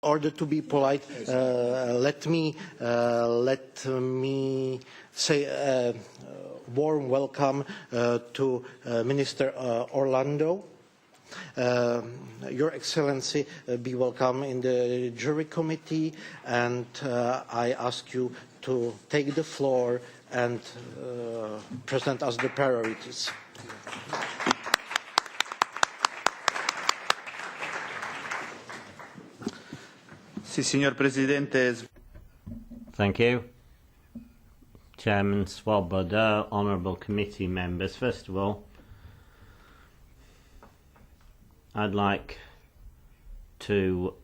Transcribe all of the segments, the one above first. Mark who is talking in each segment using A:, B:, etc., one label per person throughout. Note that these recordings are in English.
A: order to be polite, let me say a warm welcome to Minister Orlando. Your Excellency, be welcome in the jury committee, and I ask you to take the floor and present us the priorities.
B: Sì, signor Presidente.
C: Thank you. Chairman Swoboda, honourable committee members, first of all, I'd like to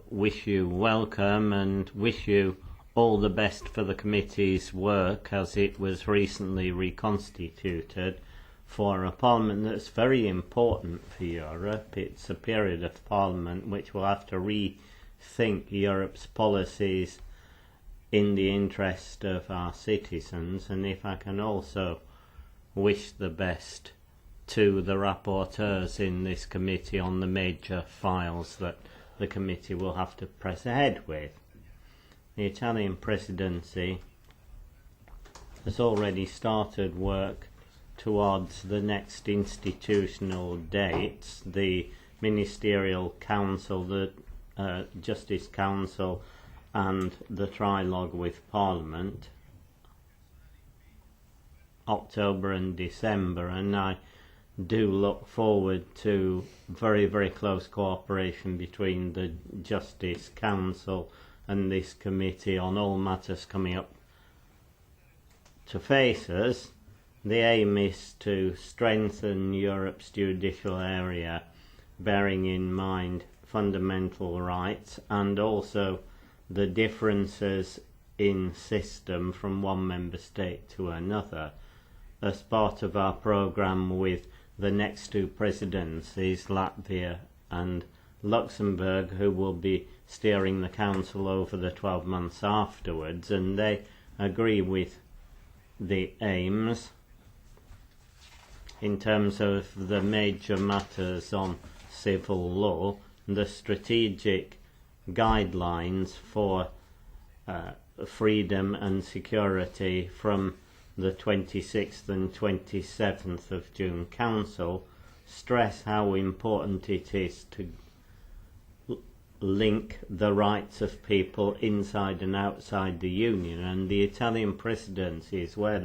C: wish you welcome and wish you all the best for the committee's work as it was recently reconstituted for a parliament that's very important for Europe. It's a period of parliament which will have to rethink Europe's policies in the interest of our citizens, and if I can also wish the best to the rapporteurs in this committee on the major files that the committee will have to press ahead with. The Italian presidency has already started work towards the next institutional dates. The Ministerial Council, the Justice Council, and the trilogue with Parliament, October and December, and I do look forward to very, very close cooperation between the Justice Council and this committee on all matters coming up to face us. The aim is to strengthen Europe's judicial area, bearing in mind fundamental rights and also the differences in system from one member state to another. As part of our programme with the next two presidencies, Latvia and Luxembourg, who will be steering the Council over the 12 months afterwards, and they agree with the aims in terms of the major matters on civil law, the strategic guidelines for freedom and security from the 26th and 27th of June Council stress how important it is to link the rights of people inside and outside the Union, and the Italian presidency is aware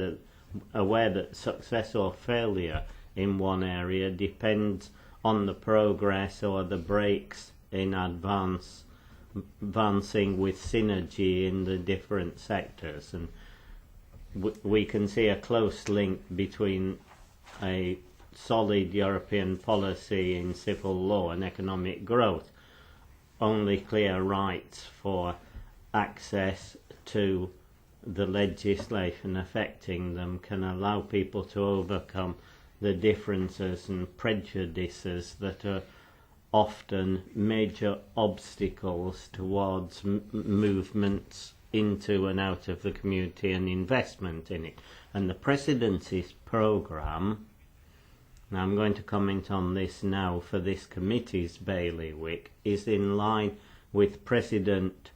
C: that success or failure in one area depends on the progress or the breaks in advancing with synergy in the different sectors, and we can see a close link between a solid European policy in civil law and economic growth. Only clear rights for access to the legislation affecting them can allow people to overcome the differences and prejudices that are often major obstacles towards movements into and out of the community and investment in it. And the presidency's programme, now I'm going to comment on this now for this committee's bailiwick, is in line with present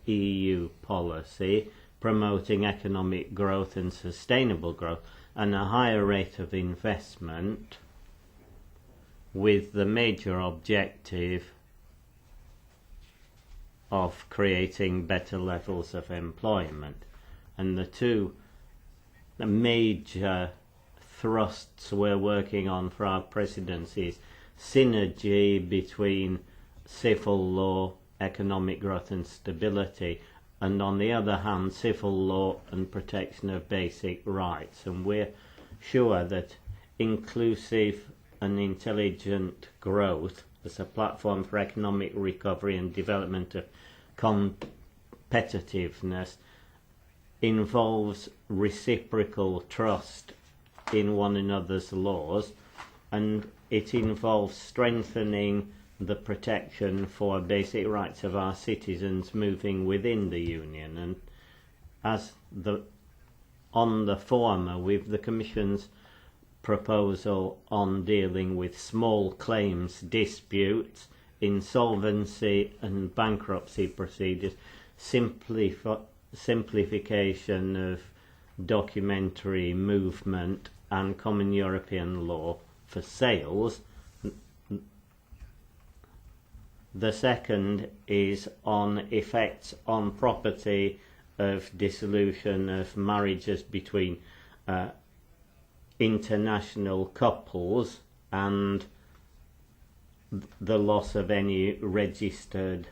C: EU policy promoting economic growth and sustainable growth and a higher rate of investment, with the major objective of creating better levels of employment. And the two major thrusts we're working on for our presidency is synergy between civil law, economic growth and stability, and on the other hand civil law and protection of basic rights. And we're sure that inclusive and intelligent growth as a platform for economic recovery and development of competitiveness involves reciprocal trust in one another's laws, and it involves strengthening the protection for basic rights of our citizens moving within the Union. And as on the former, with the Commission's proposal on dealing with small claims disputes insolvency and bankruptcy procedures, simplification of documentary movement and common European law for sales. The second is on effects on property of dissolution of marriages between international couples and the loss of any registered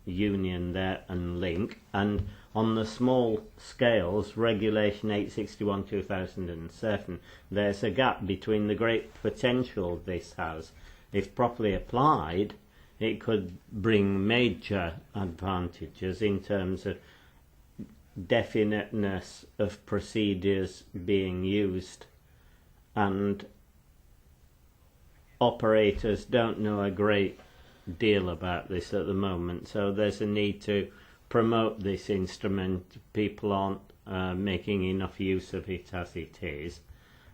C: union there and link. And on the small scales, Regulation 861/2007, there's a gap between the great potential this has. If properly applied, it could bring major advantages in terms of definiteness of procedures being used, and operators don't know a great deal about this at the moment, so there's a need to promote this instrument. People aren't making enough use of it as it is,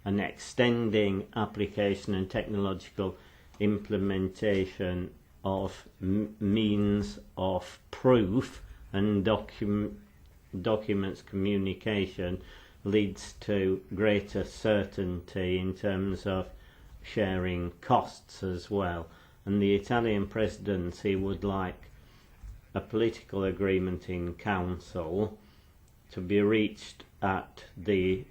C: and extending application and technological implementation of means of proof and documents communication leads to greater certainty in terms of sharing costs as well. And the Italian presidency would like a political agreement in Council to be reached at the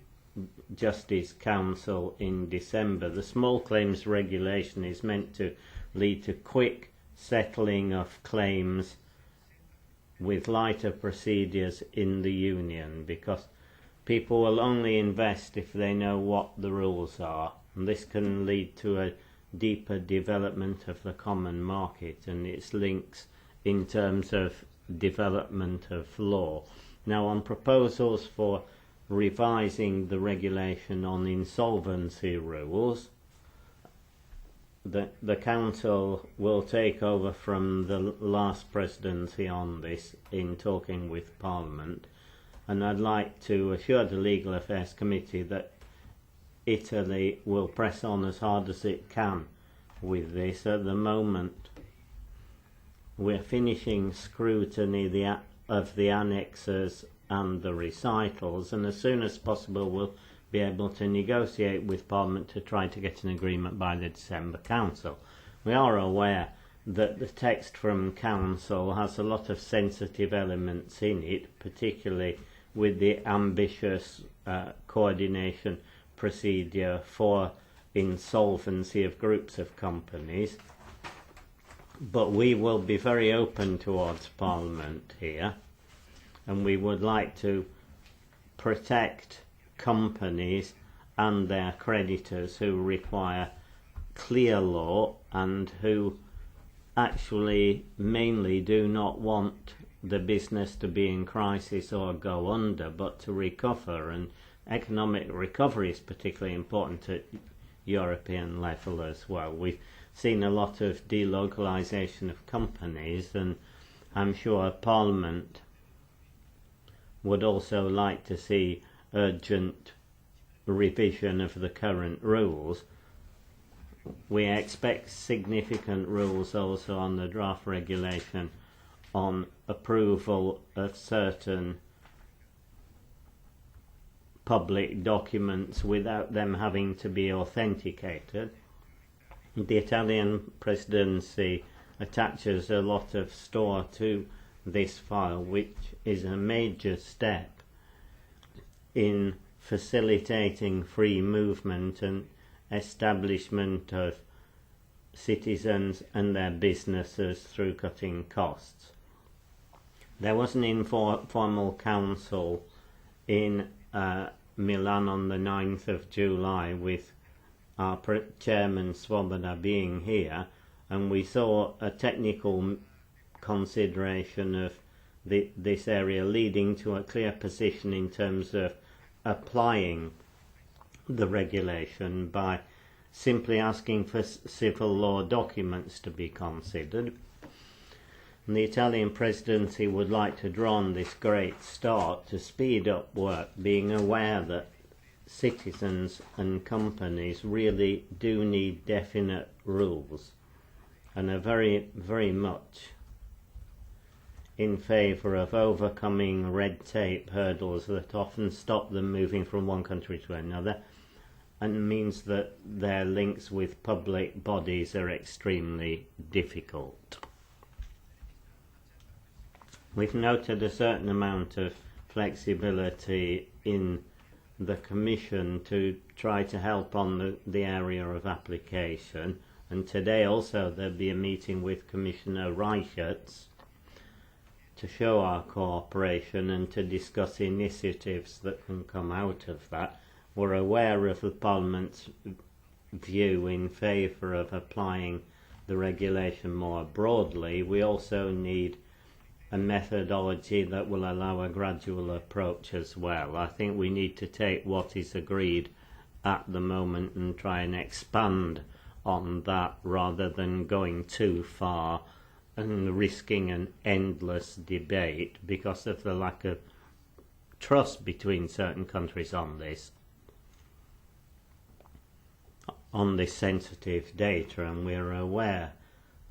C: Justice Council in December. The small claims regulation is meant to lead to quick settling of claims with lighter procedures in the Union, because people will only invest if they know what the rules are, and this can lead to a deeper development of the common market and its links in terms of development of law. Now, on proposals for revising the regulation on insolvency rules, the Council will take over from the last presidency on this in talking with Parliament, and I'd like to assure the Legal Affairs Committee that Italy will press on as hard as it can with this. At the moment, we're finishing scrutiny of the annexes and the recitals, and as soon as possible we'll be able to negotiate with Parliament to try to get an agreement by the December Council. We are aware that the text from Council has a lot of sensitive elements in it, particularly with the ambitious coordination procedure for insolvency of groups of companies. But we will be very open towards Parliament here, and we would like to protect companies and their creditors who require clear law and who actually mainly do not want the business to be in crisis or go under, but to recover. And economic recovery is particularly important at European level as well. We've seen a lot of delocalization of companies, and I'm sure Parliament would also like to see urgent revision of the current rules. We expect significant rules also on the draft regulation on approval of certain public documents without them having to be authenticated. The Italian presidency attaches a lot of store to this file, which is a major step in facilitating free movement and establishment of citizens and their businesses through cutting costs. There was an informal council in Milan on the 9th of July with our chairman Swoboda being here, and we saw a technical consideration of this area leading to a clear position in terms of applying the regulation by simply asking for civil law documents to be considered. And the Italian presidency would like to draw on this great start to speed up work, being aware that citizens and companies really do need definite rules and are very, very much in favour of overcoming red tape hurdles that often stop them moving from one country to another, and means that their links with public bodies are extremely difficult. We've noted a certain amount of flexibility in the Commission to try to help on the area of application, and today also there'll be a meeting with Commissioner Reichertz to show our cooperation and to discuss initiatives that can come out of that. We're aware of the Parliament's view in favour of applying the regulation more broadly. We also need a methodology that will allow a gradual approach as well. I think we need to take what is agreed at the moment and try and expand on that rather than going too far and risking an endless debate because of the lack of trust between certain countries on this sensitive data, and we're aware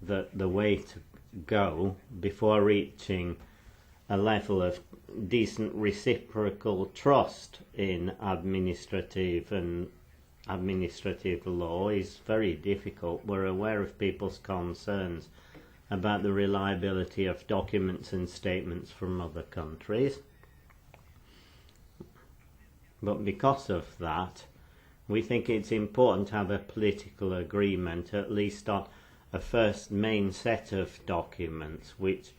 C: that the way to go before reaching a level of decent reciprocal trust in administrative law is very difficult. We're aware of people's concerns about the reliability of documents and statements from other countries, but because of that we think it's important to have a political agreement, at least on a first main set of documents, which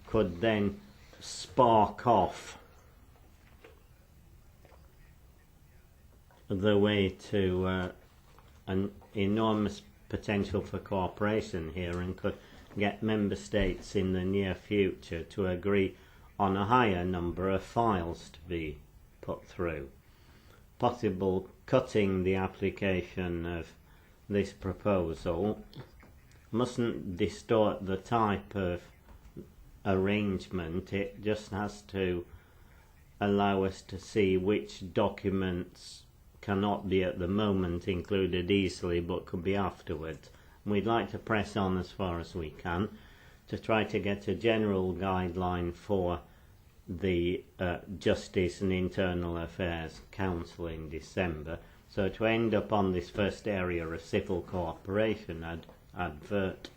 C: could then spark off the way to an enormous potential for cooperation here, and could get member states in the near future to agree on a higher number of files to be put through. Possible cutting the application of this proposal mustn't distort the type of arrangement. It just has to allow us to see which documents cannot be at the moment included easily but could be afterwards. We'd like to press on as far as we can to try to get a general guideline for the Justice and Internal Affairs Council in December. So to end up on this first area of civil cooperation, I'd advert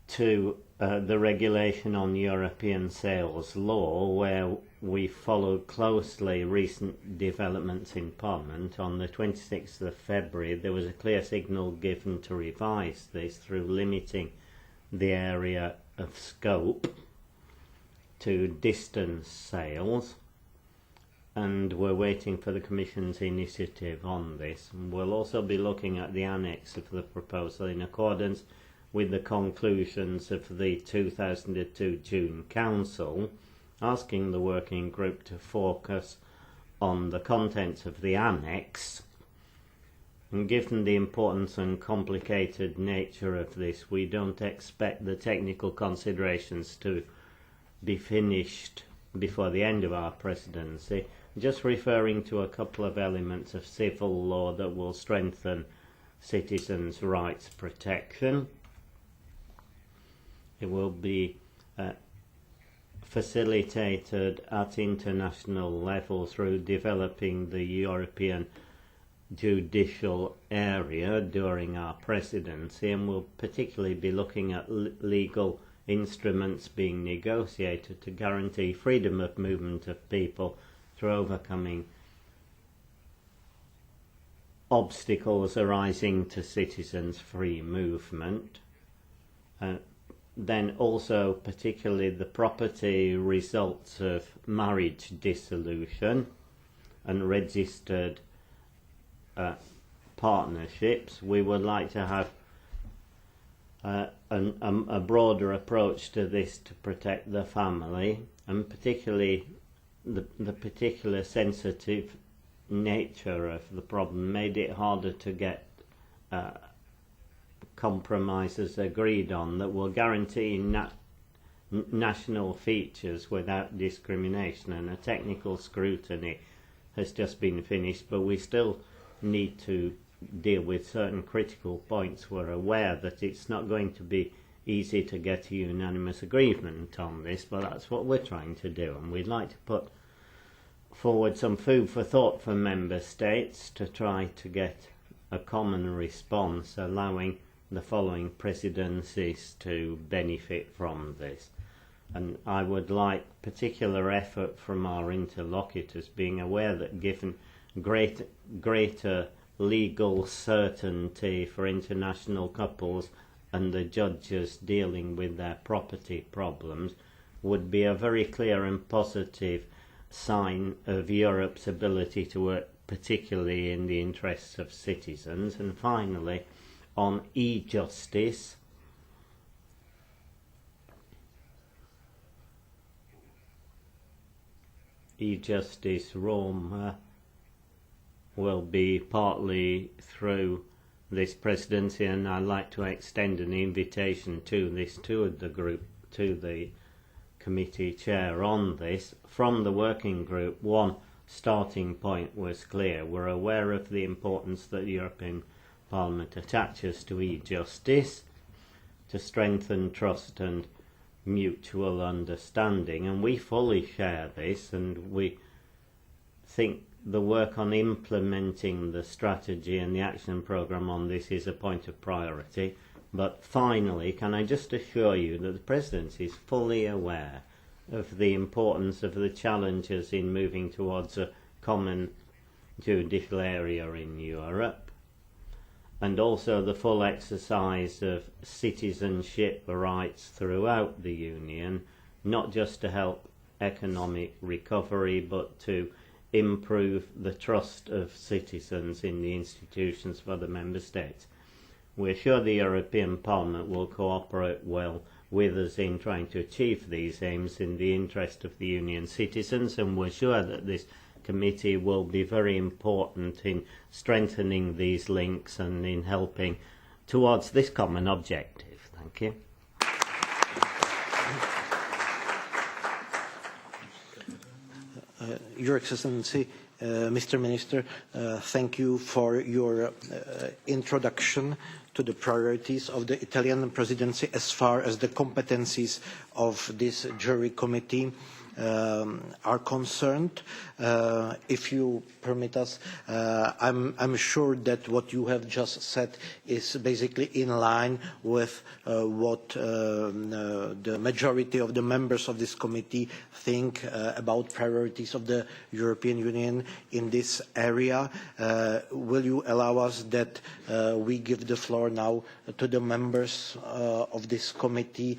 C: to the regulation on European sales law, where we followed closely recent developments in Parliament. On the 26th of February there was a clear signal given to revise this through limiting the area of scope to distance sales, and we're waiting for the Commission's initiative on this. And we'll also be looking at the annex of the proposal in accordance with the conclusions of the 2002 June Council, asking the working group to focus on the contents of the annex. And given the importance and complicated nature of this, we don't expect the technical considerations to be finished before the end of our presidency. Just referring to a couple of elements of civil law that will strengthen citizens' rights protection. It will be facilitated at international level through developing the European judicial area during our presidency, and we'll particularly be looking at legal instruments being negotiated to guarantee freedom of movement of people through overcoming obstacles arising to citizens' free movement. Then also particularly the property results of marriage dissolution and registered partnerships. We would like to have a broader approach to this to protect the family, and particularly the particular sensitive nature of the problem made it harder to get compromises agreed on that will guarantee national features without discrimination. And a technical scrutiny has just been finished, but we still need to deal with certain critical points, we're aware that it's not going to be easy to get a unanimous agreement on this, but that's what we're trying to do, and we'd like to put forward some food for thought for member states to try to get a common response, allowing the following presidencies to benefit from this. And I would like particular effort from our interlocutors, being aware that given greater legal certainty for international couples and the judges dealing with their property problems would be a very clear and positive sign of Europe's ability to work particularly in the interests of citizens. And finally, on e-justice, e-justice Rome will be partly through this presidency, and I'd like to extend an invitation to the group, to the committee chair on this. From the working group, one starting point was clear. We're aware of the importance that the European Parliament attaches to e-justice to strengthen trust and mutual understanding, and we fully share this, and we think the work on implementing the strategy and the action programme on this is a point of priority. But finally, can I just assure you that the Presidency is fully aware of the importance of the challenges in moving towards a common judicial area in Europe, and also the full exercise of citizenship rights throughout the Union, not just to help economic recovery, but to improve the trust of citizens in the institutions for the Member States. We're sure the European Parliament will cooperate well with us in trying to achieve these aims in the interest of the Union citizens, and we're sure that this committee will be very important in strengthening these links and in helping towards this common objective. Thank you.
A: Your Excellency, Mr. Minister, thank you for your introduction to the priorities of the Italian presidency as far as the competencies of this jury committee are concerned. If you permit us, I'm sure that what you have just said is basically in line with what the majority of the members of this committee think about priorities of the European Union in this area. Will you allow us that we give the floor now to the members of this committee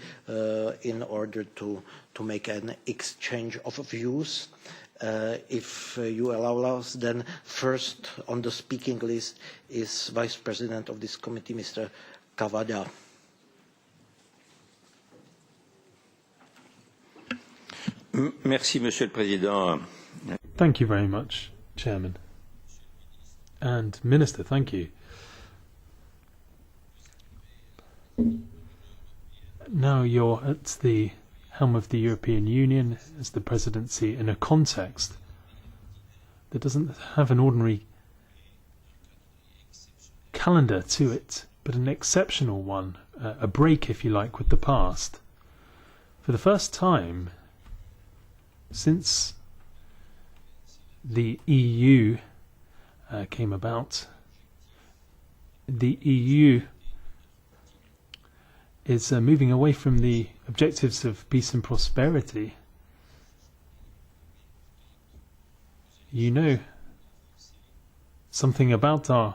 A: in order to make an exchange of views? If you allow us, then first on the speaking list is Vice President of this committee, Mr. Cavada.
D: Merci, Monsieur le Président.
E: Thank you very much, Chairman. And Minister, thank you. Now you're at the helm of the European Union as the presidency in a context that doesn't have an ordinary calendar to it, but an exceptional one, a break, if you like, with the past. For the first time since the EU came about, the EU is moving away from the objectives of peace and prosperity. You know something about our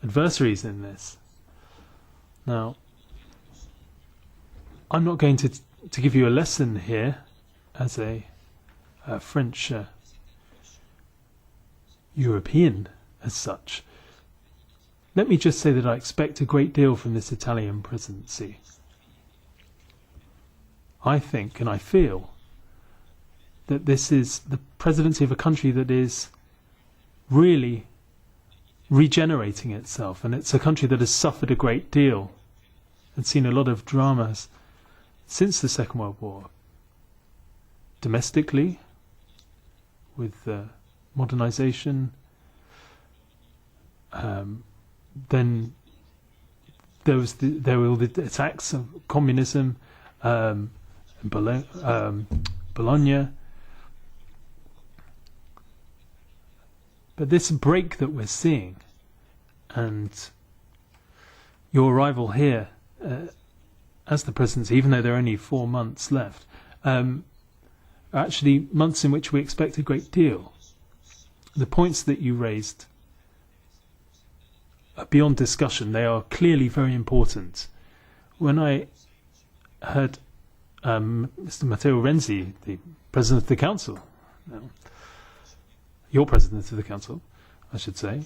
E: adversaries in this. Now, I'm not going to give you a lesson here as a French European as such. Let me just say that I expect a great deal from this Italian presidency. I think and I feel that this is the presidency of a country that is really regenerating itself, and it's a country that has suffered a great deal and seen a lot of dramas since the Second World War. Domestically, with modernization, then there were all the attacks of communism, Bologna. But this break that we're seeing, and your arrival here as the presidency, even though there are only 4 months left, are actually months in which we expect a great deal. The points that you raised are beyond discussion. They are clearly very important. When I heard Mr. Matteo Renzi, the President of the Council, your President of the Council, I should say,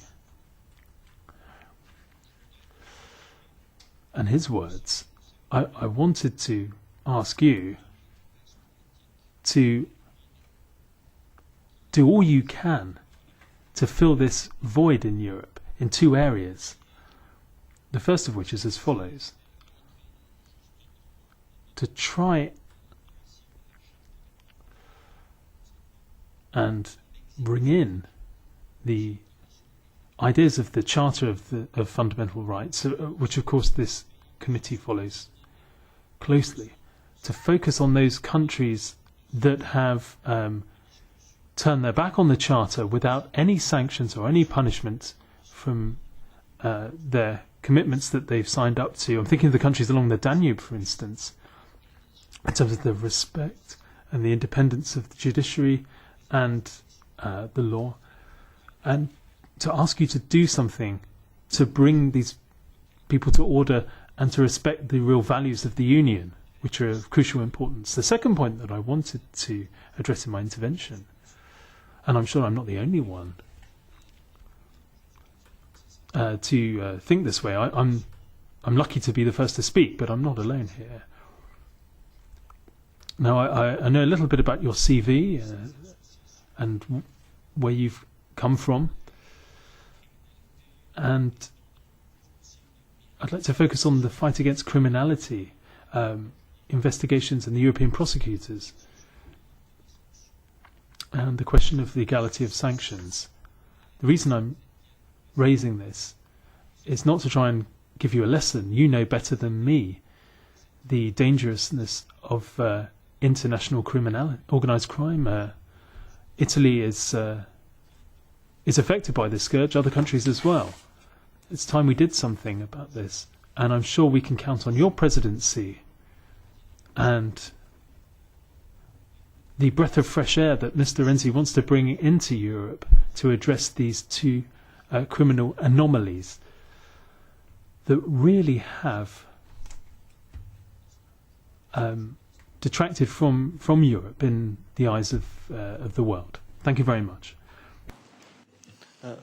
E: and his words, I wanted to ask you to do all you can to fill this void in Europe in 2 areas. The first of which is as follows: to try and bring in the ideas of the Charter of Fundamental Rights, which of course this committee follows closely, to focus on those countries that have turned their back on the Charter without any sanctions or any punishment from their commitments that they've signed up to. I'm thinking of the countries along the Danube, for instance, in terms of the respect and the independence of the judiciary and the law, and to ask you to do something to bring these people to order and to respect the real values of the Union, which are of crucial importance. The second point that I wanted to address in my intervention, and I'm sure I'm not the only one to think this way. I'm lucky to be the first to speak, but I'm not alone here. Now, I know a little bit about your CV and where you've come from, and I'd like to focus on the fight against criminality, investigations and the European prosecutors, and the question of the legality of sanctions. The reason I'm raising this is not to try and give you a lesson. You know better than me the dangerousness of international criminality, organised crime. Italy is affected by this scourge, other countries as well. It's time we did something about this, and I'm sure we can count on your presidency and the breath of fresh air that Mr. Renzi wants to bring into Europe to address these 2 criminal anomalies that really have detracted from Europe in the eyes of the world. Thank you very much.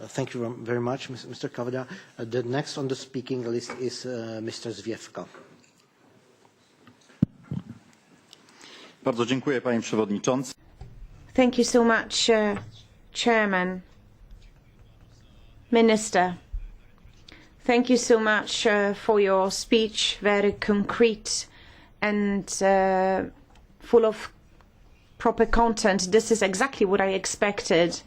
A: Thank you very much, Mr. Kavada. The next on the speaking list is Mr. Zwiefka.
F: Bardzo dziękuję, panie przewodniczący.
G: Thank you so much, Chairman. Minister, thank you so much for your speech, very concrete and full of proper content. This is exactly what I expected.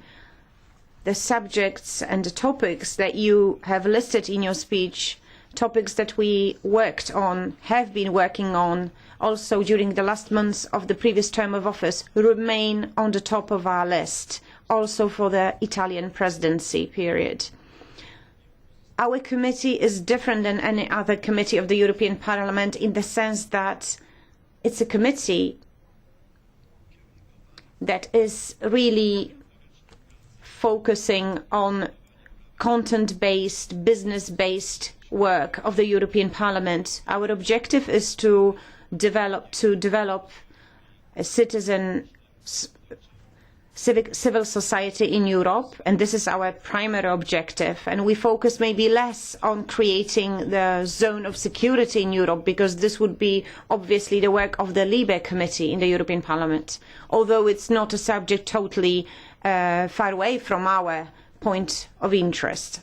G: The subjects and the topics that you have listed in your speech, topics that we worked on, have been working on also during the last months of the previous term of office, remain on the top of our list, also for the Italian presidency period. Our committee is different than any other committee of the European Parliament in the sense that it's a committee that is really focusing on content-based, business-based work of the European Parliament. Our objective is to develop a civil society in Europe, and this is our primary objective. And we focus maybe less on creating the zone of security in Europe, because this would be obviously the work of the LIBE committee in the European Parliament, although it's not a subject totally far away from our point of interest.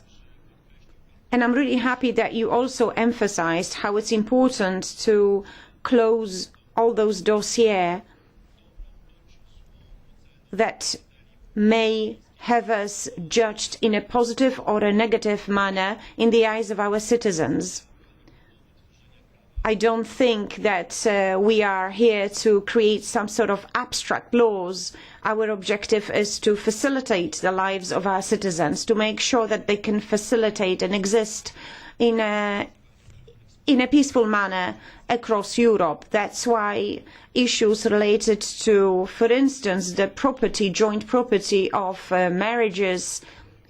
G: And I'm really happy that you also emphasised how it's important to close all those dossiers that may have us judged in a positive or a negative manner in the eyes of our citizens. I don't think that we are here to create some sort of abstract laws. Our objective is to facilitate the lives of our citizens, to make sure that they can facilitate and exist in a peaceful manner across Europe. That's why issues related to, for instance, the property, joint property of marriages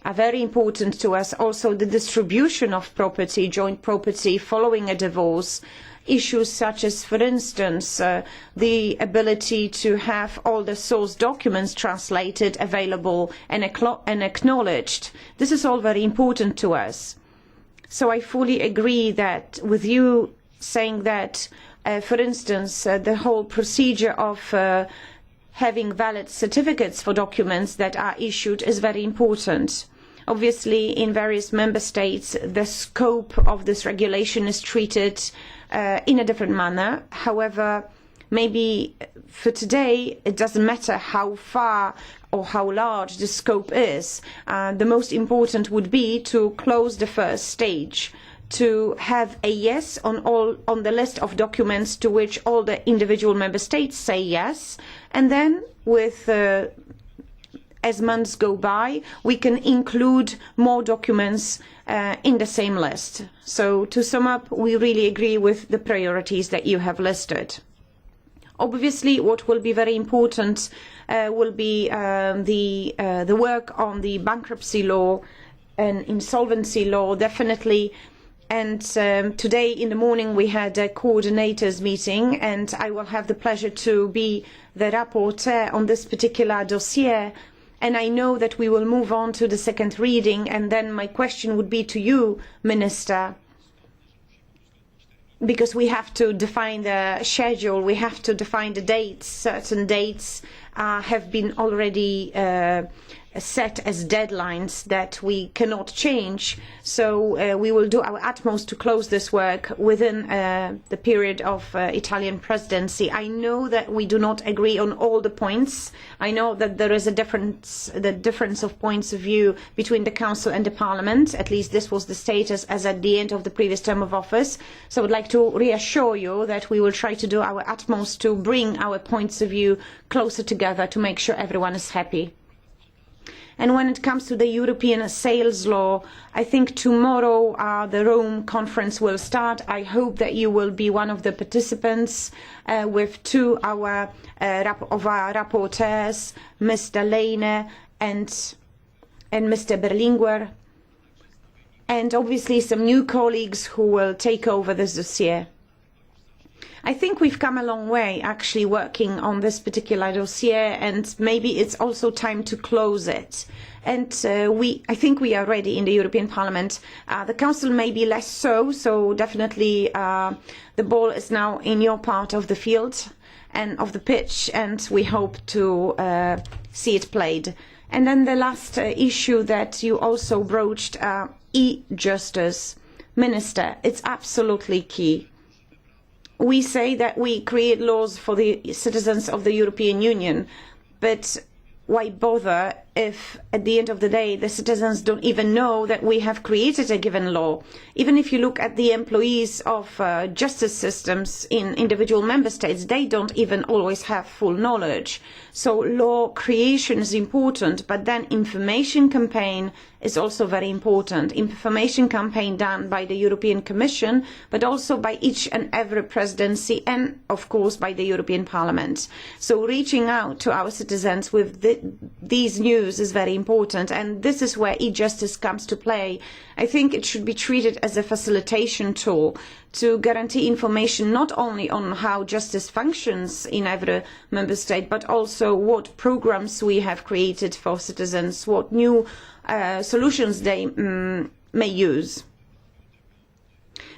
G: are very important to us. Also the distribution of property, joint property following a divorce. Issues such as, for instance, the ability to have all the source documents translated, available and acknowledged. This is all very important to us. So I fully agree that with you saying that, for instance, the whole procedure of having valid certificates for documents that are issued is very important. Obviously, in various member states, the scope of this regulation is treated in a different manner. However, maybe for today, it doesn't matter how far or how large the scope is. The most important would be to close the first stage, to have a yes on the list of documents to which all the individual member states say yes, and then with as months go by, we can include more documents in the same list. So to sum up, we really agree with the priorities that you have listed. Obviously, what will be very important will be the work on the bankruptcy law and insolvency law, definitely. And today in the morning we had a coordinators meeting, and I will have the pleasure to be the rapporteur on this particular dossier. And I know that we will move on to the second reading, and then my question would be to you, Minister, because we have to define the schedule, we have to define the dates. Certain dates have been already set as deadlines that we cannot change. So we will do our utmost to close this work within the period of Italian presidency. I know that we do not agree on all the points. I know that there is the difference of points of view between the Council and the Parliament. At least this was the status as at the end of the previous term of office. So I would like to reassure you that we will try to do our utmost to bring our points of view closer together to make sure everyone is happy. And when it comes to the European sales law, I think tomorrow the Rome conference will start. I hope that you will be one of the participants with two of our rapporteurs, Mr. Lehne and Mr. Berlinguer, and obviously some new colleagues who will take over this dossier. I think we've come a long way actually working on this particular dossier, and maybe it's also time to close it. And I think we are ready in the European Parliament. The Council may be less so, so definitely the ball is now in your part of the field and of the pitch, and we hope to see it played. And then the last issue that you also broached, e-justice. Minister, it's absolutely key. We say that we create laws for the citizens of the European Union, but why bother if at the end of the day the citizens don't even know that we have created a given law? Even if you look at the employees of justice systems in individual member states, they don't even always have full knowledge. So law creation is important, but then information campaign is also very important. Information campaign done by the European Commission, but also by each and every presidency and of course by the European Parliament. So reaching out to our citizens with these news is very important, and this is where e-justice comes to play. I think it should be treated as a facilitation tool to guarantee information not only on how justice functions in every member state, but also what programs we have created for citizens, what new solutions they may use.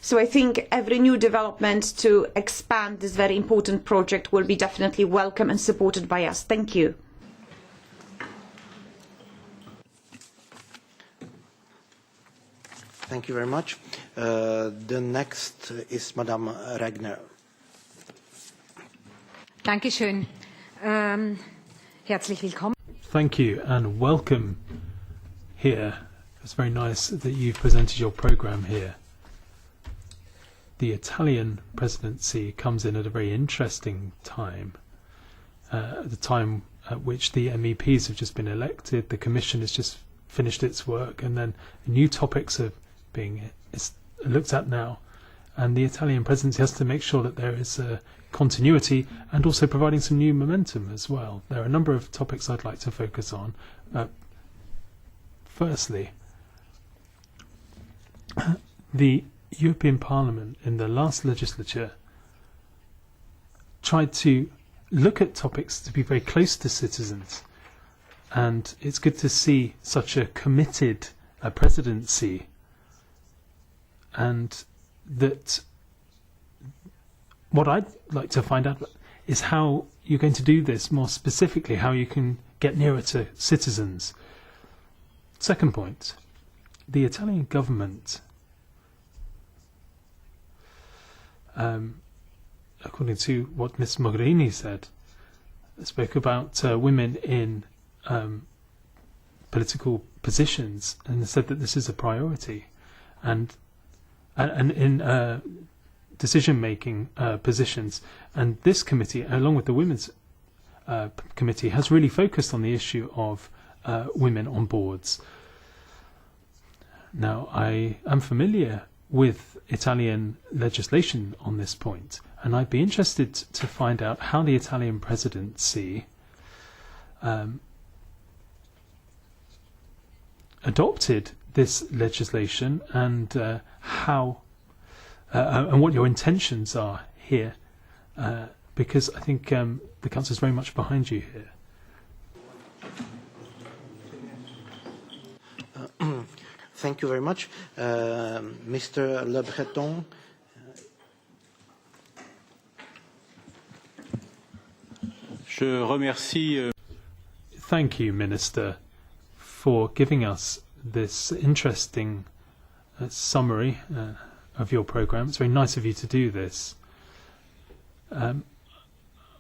G: So I think every new development to expand this very important project will be definitely welcome and supported by us. Thank you.
A: Thank you very much. The next is Madame Regner.
H: Dankeschön. Herzlich willkommen.
E: Thank you and welcome, here. It's very nice that you've presented your programme here. The Italian presidency comes in at a very interesting time, at the time at which the MEPs have just been elected, the Commission has just finished its work, and then new topics are being looked at now. And the Italian presidency has to make sure that there is continuity and also providing some new momentum as well. There are a number of topics I'd like to focus on. Firstly, the European Parliament in the last legislature tried to look at topics to be very close to citizens, and it's good to see such a committed presidency, and that what I'd like to find out is how you're going to do this more specifically, how you can get nearer to citizens. Second point, the Italian government, according to what Ms. Mogherini said, spoke about women in political positions and said that this is a priority, and in decision-making positions. And this committee, along with the Women's Committee, has really focused on the issue of women on boards. Now, I am familiar with Italian legislation on this point, and I'd be interested to find out how the Italian presidency adopted this legislation, and how and what your intentions are here, because I think the Council is very much behind you here.
A: Thank you very much. Mr. Le Breton.
H: Je remercie.
E: Thank you, Minister, for giving us this interesting summary of your programme. It's very nice of you to do this.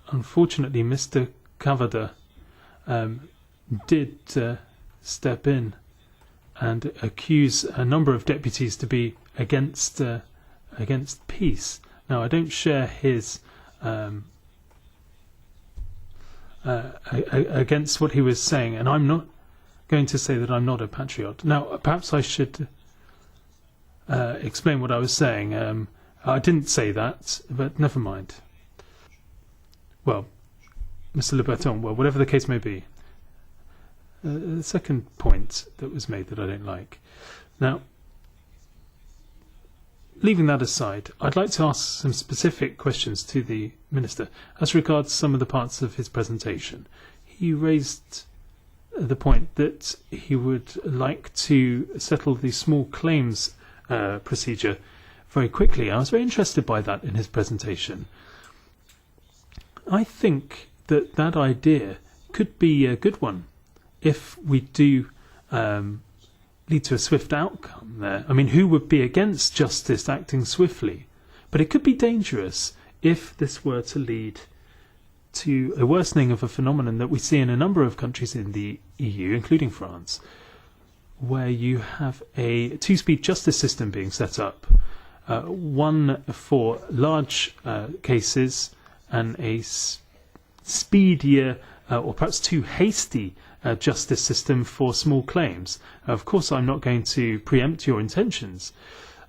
E: Unfortunately, Mr. Cavada did step in and accuse a number of deputies to be against peace. Now, I don't share his against what he was saying, and I'm not going to say that I'm not a patriot. Now, perhaps I should explain what I was saying. I didn't say that, but never mind. Well, Mr. Le Breton, well, whatever the case may be. The second point that was made that I don't like. Now, leaving that aside, I'd like to ask some specific questions to the Minister as regards some of the parts of his presentation. He raised the point that he would like to settle the small claims procedure very quickly. I was very interested by that in his presentation. I think that that idea could be a good one if we do lead to a swift outcome there. I mean, who would be against justice acting swiftly? But it could be dangerous if this were to lead to a worsening of a phenomenon that we see in a number of countries in the EU, including France, where you have a two-speed justice system being set up, one for large cases and a speedier or perhaps too hasty justice system for small claims. Of course, I'm not going to preempt your intentions,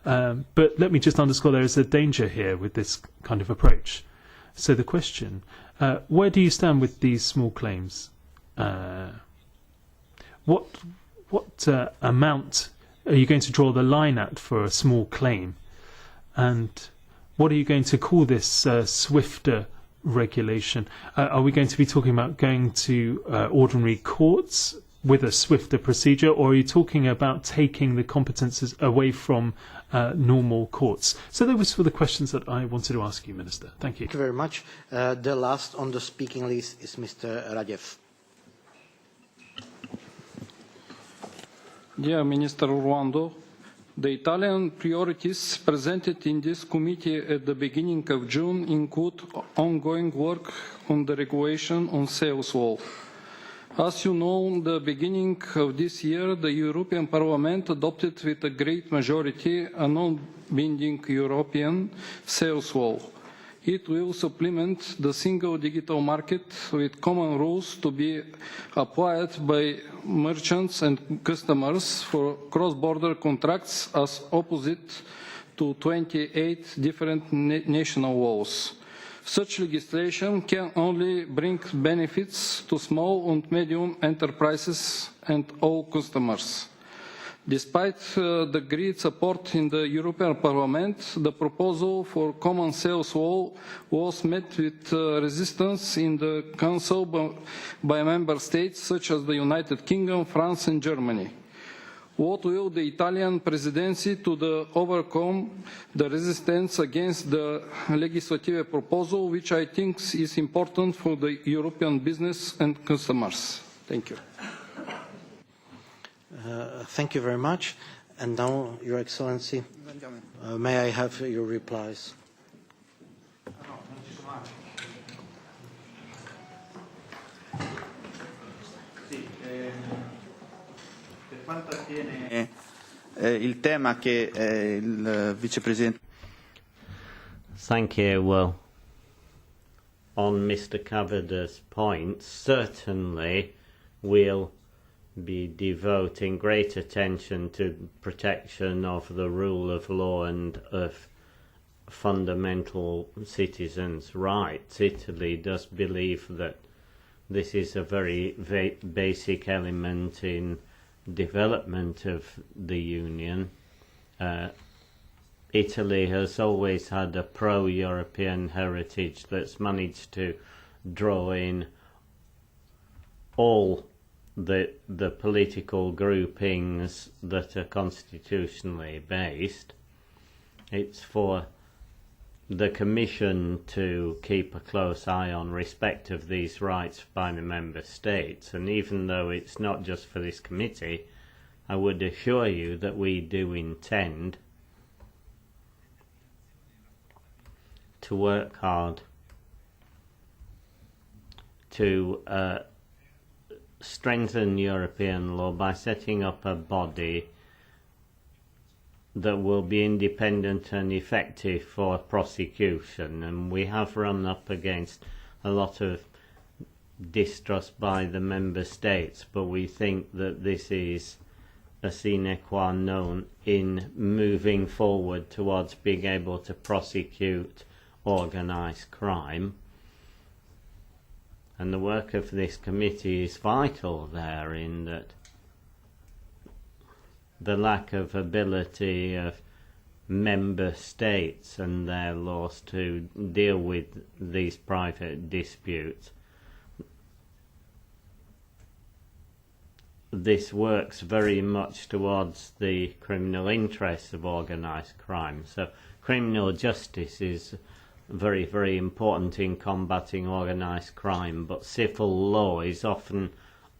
E: but let me just underscore there is a danger here with this kind of approach. So the question, where do you stand with these small claims? What amount are you going to draw the line at for a small claim? And what are you going to call this swifter regulation? Are we going to be talking about going to ordinary courts with a swifter procedure, or are you talking about taking the competences away from normal courts? So those were the questions that I wanted to ask you, Minister. Thank you.
A: Thank you very much. The last on the speaking list is Mr. Radev.
I: Dear Minister Orlando, the Italian priorities presented in this committee at the beginning of June include ongoing work on the regulation on sales law. As you know, the beginning of this year, the European Parliament adopted with a great majority a non-binding European sales law. It will supplement the single digital market with common rules to be applied by merchants and customers for cross-border contracts as opposite to 28 different national laws. Such legislation can only bring benefits to small and medium enterprises and all customers. Despite the great support in the European Parliament, the proposal for common sales law was met with resistance in the Council by member states such as the United Kingdom, France and Germany. What will the Italian presidency do to overcome the resistance against the legislative proposal, which I think is important for the European business and customers? Thank you.
A: Thank you very much. And now, Your Excellency, may I have your replies?
B: Quanto attiene il tema che il vicepresidente.
C: Thank you. Well, on Mr. Cavada's point, certainly we'll be devoting great attention to protection of the rule of law and of fundamental citizens' rights. Italy does believe that this is a very basic element in development of the Union. Italy has always had a pro-European heritage that's managed to draw in all the political groupings that are constitutionally based. It's for the Commission to keep a close eye on respect of these rights by the Member States, and even though it's not just for this committee, I would assure you that we do intend to work hard to strengthen European law by setting up a body that will be independent and effective for prosecution. And we have run up against a lot of distrust by the member states, but we think that this is a sine qua non in moving forward towards being able to prosecute organised crime. And the work of this committee is vital there, in that the lack of ability of member states and their laws to deal with these private disputes. This works very much towards the criminal interests of organised crime. So criminal justice is very, very important in combating organised crime, but civil law is often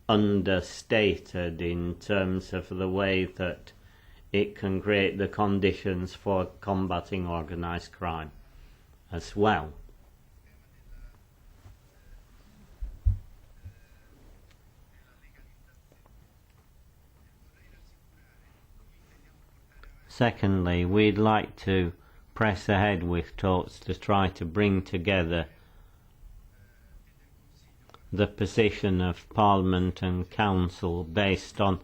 C: understated in terms of the way that it can create the conditions for combating organised crime as well. Secondly, we'd like to press ahead with talks to try to bring together the position of Parliament and Council based on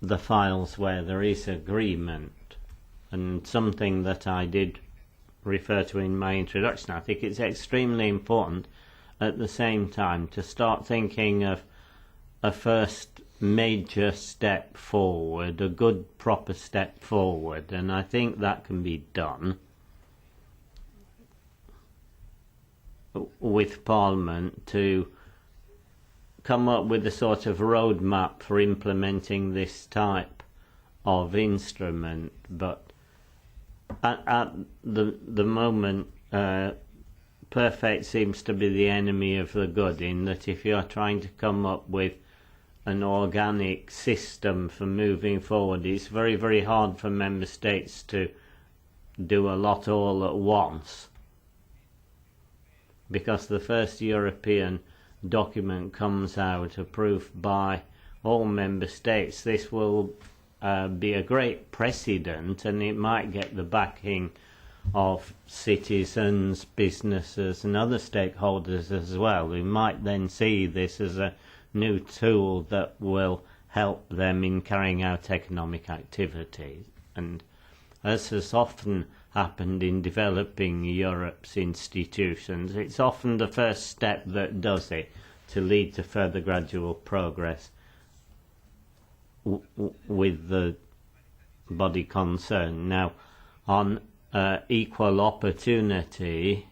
C: the files where there is agreement. And something that I did refer to in my introduction, I think it's extremely important at the same time to start thinking of a first major step forward, a good proper step forward, and I think that can be done with Parliament to come up with a sort of roadmap for implementing this type of instrument. But at the moment, perfect seems to be the enemy of the good, in that if you're trying to come up with an organic system for moving forward, it's very, very hard for member states to do a lot all at once, because the first European document comes out approved by all member states, this will be a great precedent, and it might get the backing of citizens, businesses and other stakeholders as well, who might then see this as a new tool that will help them in carrying out economic activities. And as has often happened in developing Europe's institutions, it's often the first step that does it to lead to further gradual progress with the body concerned. Now, on equal opportunity,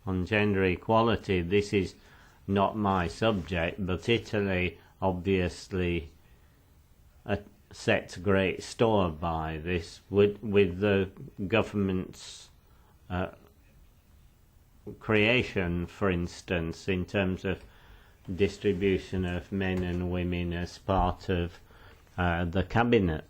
C: on gender equality, this is not my subject, but Italy obviously sets great store by this with the government's creation, for instance, in terms of distribution of men and women as part of the cabinet.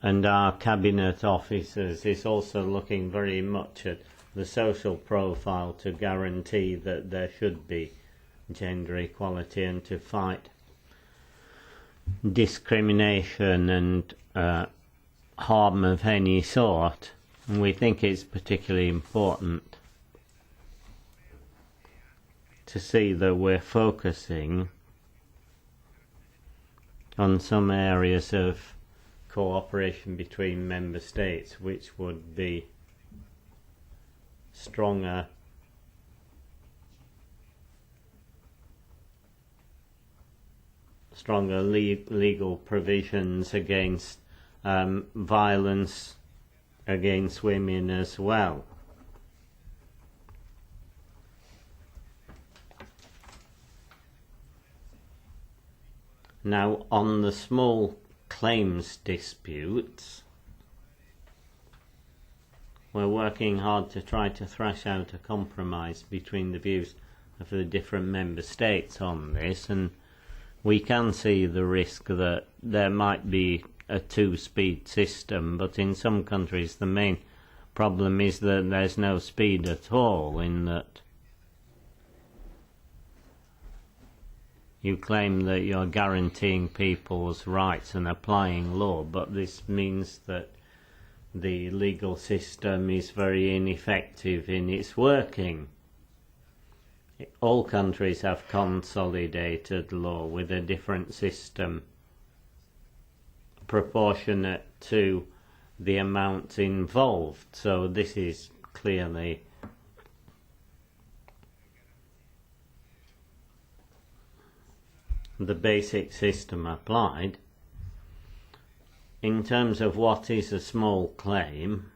C: And our cabinet officers is also looking very much at the social profile to guarantee that there should be gender equality and to fight discrimination and harm of any sort. And we think it's particularly important to see that we're focusing on some areas of cooperation between member states which would be stronger legal provisions against violence against women as well. Now, on the small claims disputes, we're working hard to try to thrash out a compromise between the views of the different member states on this, and we can see the risk that there might be a two-speed system, but in some countries the main problem is that there's no speed at all, in that you claim that you're guaranteeing people's rights and applying law, but this means that the legal system is very ineffective in its working. All countries have consolidated law with a different system proportionate to the amount involved, so this is clearly the basic system applied. In terms of what is a small claim,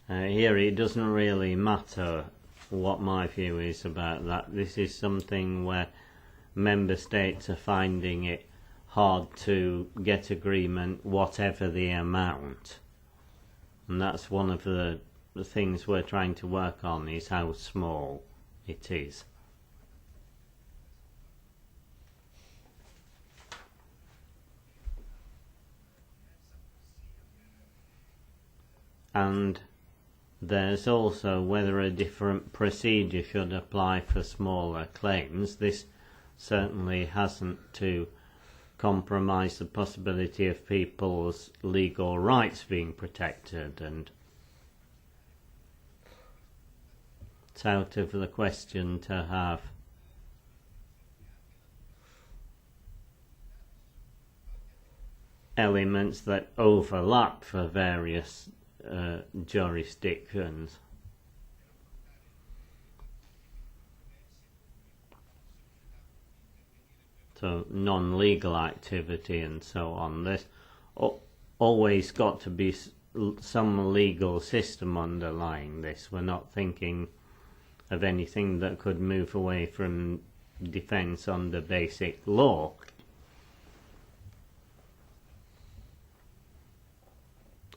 C: here it doesn't really matter what my view is about that. This is something where member states are finding it hard to get agreement whatever the amount, and that's one of the things we're trying to work on, is how small it is. And there's also whether a different procedure should apply for smaller claims. This certainly hasn't to compromise the possibility of people's legal rights being protected, and it's out of the question to have elements that overlap for various jurisdictions. So non-legal activity and so on. There's always got to be some legal system underlying this. We're not thinking of anything that could move away from defence under basic law.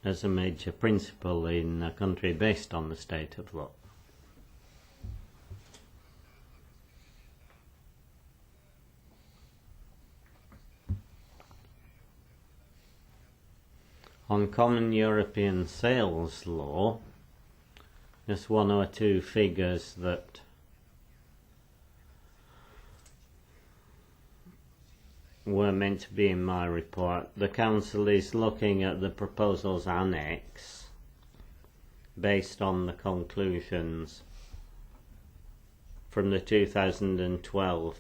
C: As a major principle in a country based on the state of law. on common European sales law, just one or two figures that were meant to be in my report. The Council is looking at the proposal's annex based on the conclusions from the 2012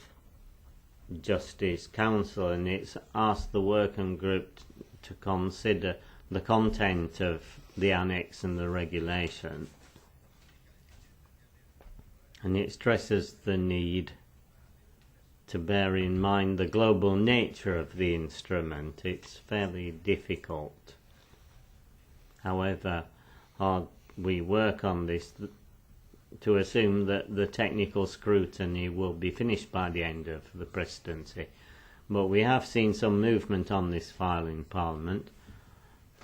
C: Justice Council, and it's asked the working group to consider the content of the annex and the regulation. And it stresses the need to bear in mind the global nature of the instrument. It's fairly difficult, however hard we work on this, to assume that the technical scrutiny will be finished by the end of the presidency. But we have seen some movement on this file in Parliament.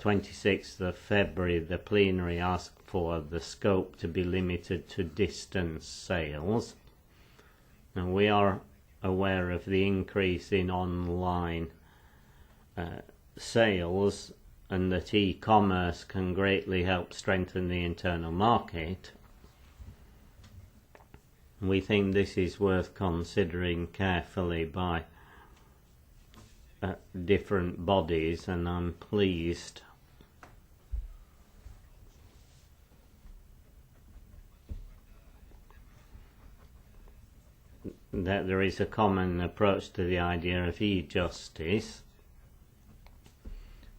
C: 26th of February, the plenary asked for the scope to be limited to distance sales. And we are aware of the increase in online sales, and that e-commerce can greatly help strengthen the internal market. We think this is worth considering carefully by different bodies, and I'm pleased that there is a common approach to the idea of e-justice.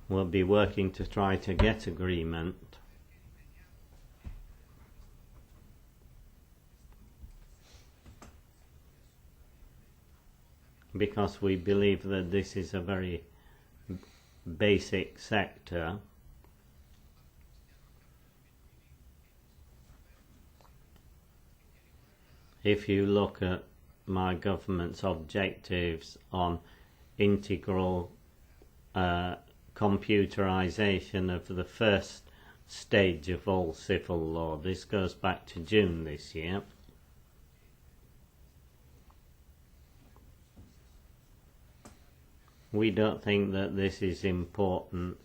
C: We'll be working to try to get agreement because we believe that this is a very basic sector. If you look at my government's objectives on integral computerization of the first stage of all civil law, this goes back to June this year. We don't think that this is important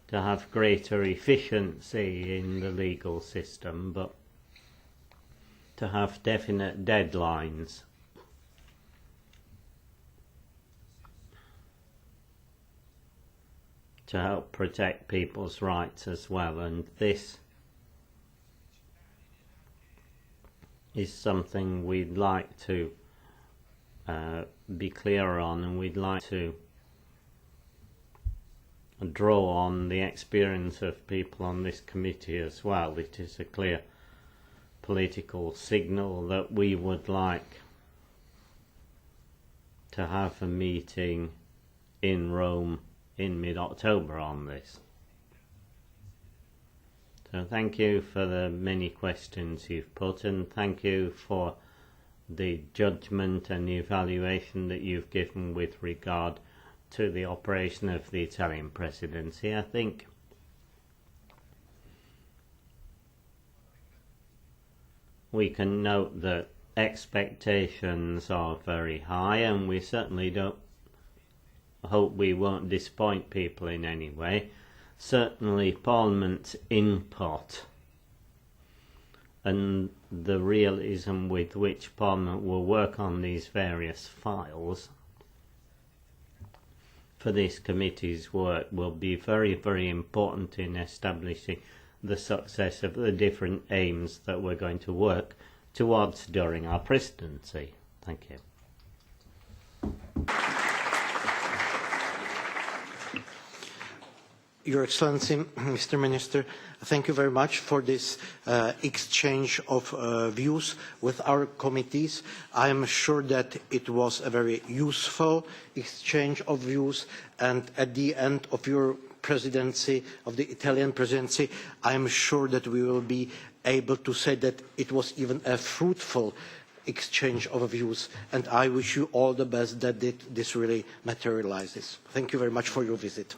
C: to have greater efficiency in the legal system, but to have definite deadlines. To help protect people's rights as well, and this is something we'd like to be clear on, and we'd like to draw on the experience of people on this committee as well. It is a clear political signal that we would like to have a meeting in Rome in mid-October on this. So thank you for the many questions you've put, and thank you for the judgment and the evaluation that you've given with regard to the operation of the Italian presidency. I think we can note that expectations are very high, and we certainly don't hope we won't disappoint people in any way. Certainly Parliament's input and the realism with which Parliament will work on these various files for this committee's work will be very, very important in establishing the success of the different aims that we're going to work towards during our presidency. Thank you.
A: Your Excellency, Mr. Minister, thank you very much for this exchange of views with our committees. I am sure that it was a very useful exchange of views, and at the end of your presidency, of the Italian presidency, I am sure that we will be able to say that it was even a fruitful exchange of views, and I wish you all the best that this really materializes. Thank you very much for your visit.